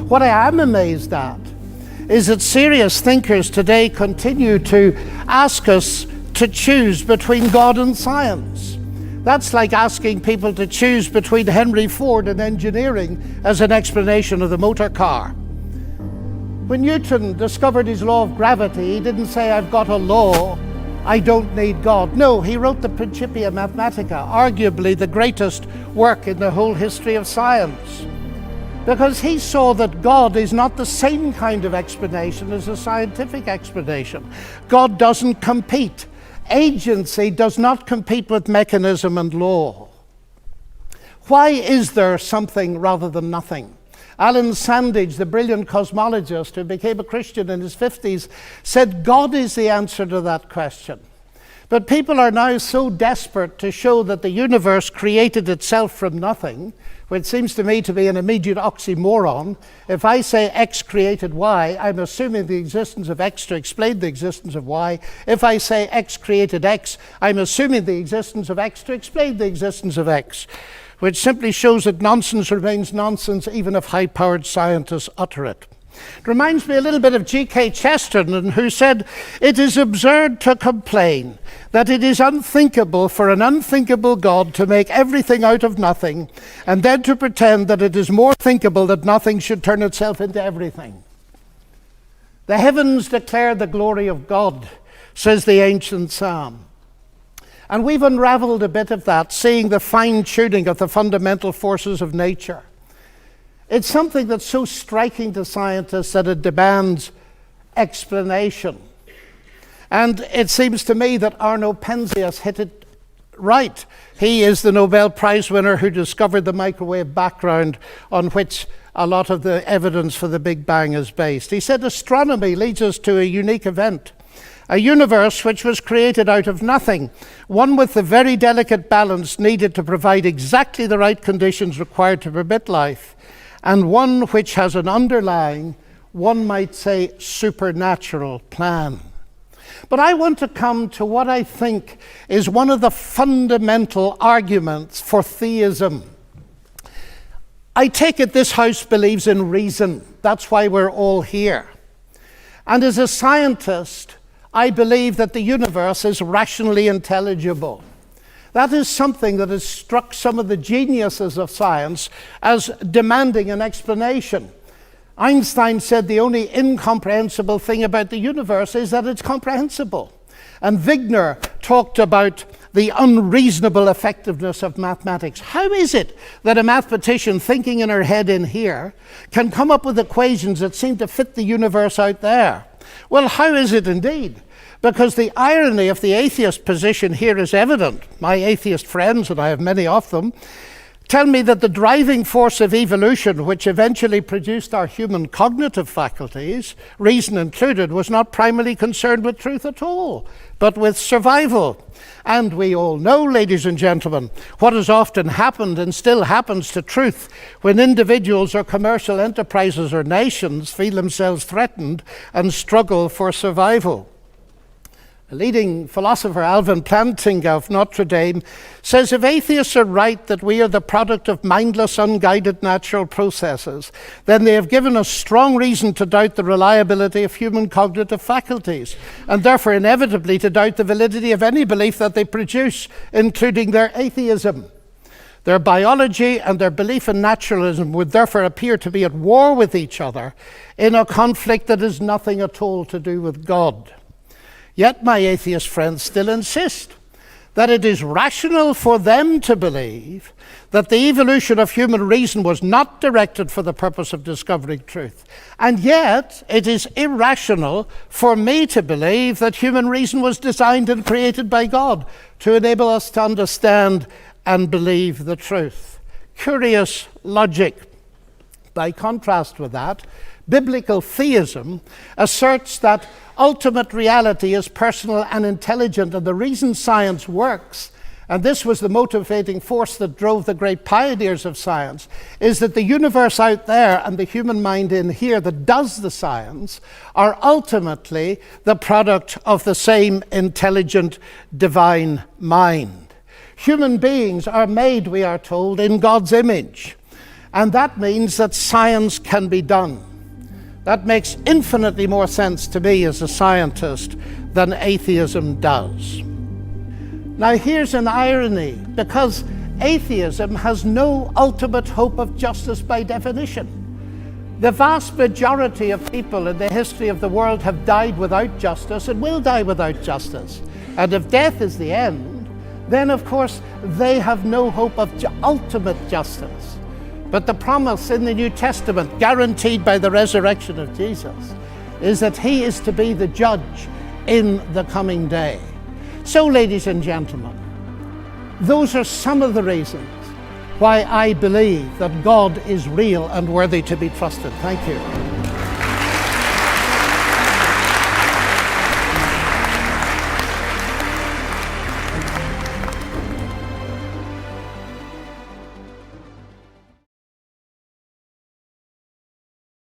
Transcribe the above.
What I am amazed at is that serious thinkers today continue to ask us to choose between God and science. That's like asking people to choose between Henry Ford and engineering as an explanation of the motor car. When Newton discovered his law of gravity, he didn't say, I've got a law, I don't need God. No, he wrote the Principia Mathematica, arguably the greatest work in the whole history of science, because he saw that God is not the same kind of explanation as a scientific explanation. God doesn't compete. Agency does not compete with mechanism and law. Why is there something rather than nothing? Alan Sandage, the brilliant cosmologist who became a Christian in his 50s, said God is the answer to that question. But people are now so desperate to show that the universe created itself from nothing, which seems to me to be an immediate oxymoron. If I say X created Y, I'm assuming the existence of X to explain the existence of Y. If I say X created X, I'm assuming the existence of X to explain the existence of X, which simply shows that nonsense remains nonsense even if high-powered scientists utter it. It reminds me a little bit of G.K. Chesterton, who said, "It is absurd to complain that it is unthinkable for an unthinkable God to make everything out of nothing, and then to pretend that it is more thinkable that nothing should turn itself into everything." The heavens declare the glory of God, says the ancient psalm. And we've unraveled a bit of that, seeing the fine-tuning of the fundamental forces of nature. It's something that's so striking to scientists that it demands explanation. And it seems to me that Arno Penzias hit it right. He is the Nobel Prize winner who discovered the microwave background on which a lot of the evidence for the Big Bang is based. He said astronomy leads us to a unique event, a universe which was created out of nothing, one with the very delicate balance needed to provide exactly the right conditions required to permit life, and one which has an underlying, one might say, supernatural plan. But I want to come to what I think is one of the fundamental arguments for theism. I take it this house believes in reason. That's why we're all here. And as a scientist, I believe that the universe is rationally intelligible. That is something that has struck some of the geniuses of science as demanding an explanation. Einstein said the only incomprehensible thing about the universe is that it's comprehensible. And Wigner talked about the unreasonable effectiveness of mathematics. How is it that a mathematician thinking in her head in here can come up with equations that seem to fit the universe out there? Well, how is it indeed? Because the irony of the atheist position here is evident. My atheist friends, and I have many of them, tell me that the driving force of evolution, which eventually produced our human cognitive faculties, reason included, was not primarily concerned with truth at all, but with survival. And we all know, ladies and gentlemen, what has often happened and still happens to truth when individuals or commercial enterprises or nations feel themselves threatened and struggle for survival. A leading philosopher, Alvin Plantinga of Notre Dame, says if atheists are right that we are the product of mindless, unguided natural processes, then they have given us strong reason to doubt the reliability of human cognitive faculties, and therefore inevitably to doubt the validity of any belief that they produce, including their atheism. Their biology and their belief in naturalism would therefore appear to be at war with each other in a conflict that has nothing at all to do with God. Yet my atheist friends still insist that it is rational for them to believe that the evolution of human reason was not directed for the purpose of discovering truth. And yet it is irrational for me to believe that human reason was designed and created by God to enable us to understand and believe the truth. Curious logic. By contrast with that, biblical theism asserts that ultimate reality is personal and intelligent, and the reason science works, and this was the motivating force that drove the great pioneers of science, is that the universe out there and the human mind in here that does the science are ultimately the product of the same intelligent divine mind. Human beings are made, we are told, in God's image. And that means that science can be done. That makes infinitely more sense to me as a scientist than atheism does. Now here's an irony, because atheism has no ultimate hope of justice by definition. The vast majority of people in the history of the world have died without justice and will die without justice. And if death is the end, then of course they have no hope of ultimate justice. But the promise in the New Testament, guaranteed by the resurrection of Jesus, is that he is to be the judge in the coming day. So, ladies and gentlemen, those are some of the reasons why I believe that God is real and worthy to be trusted. Thank you.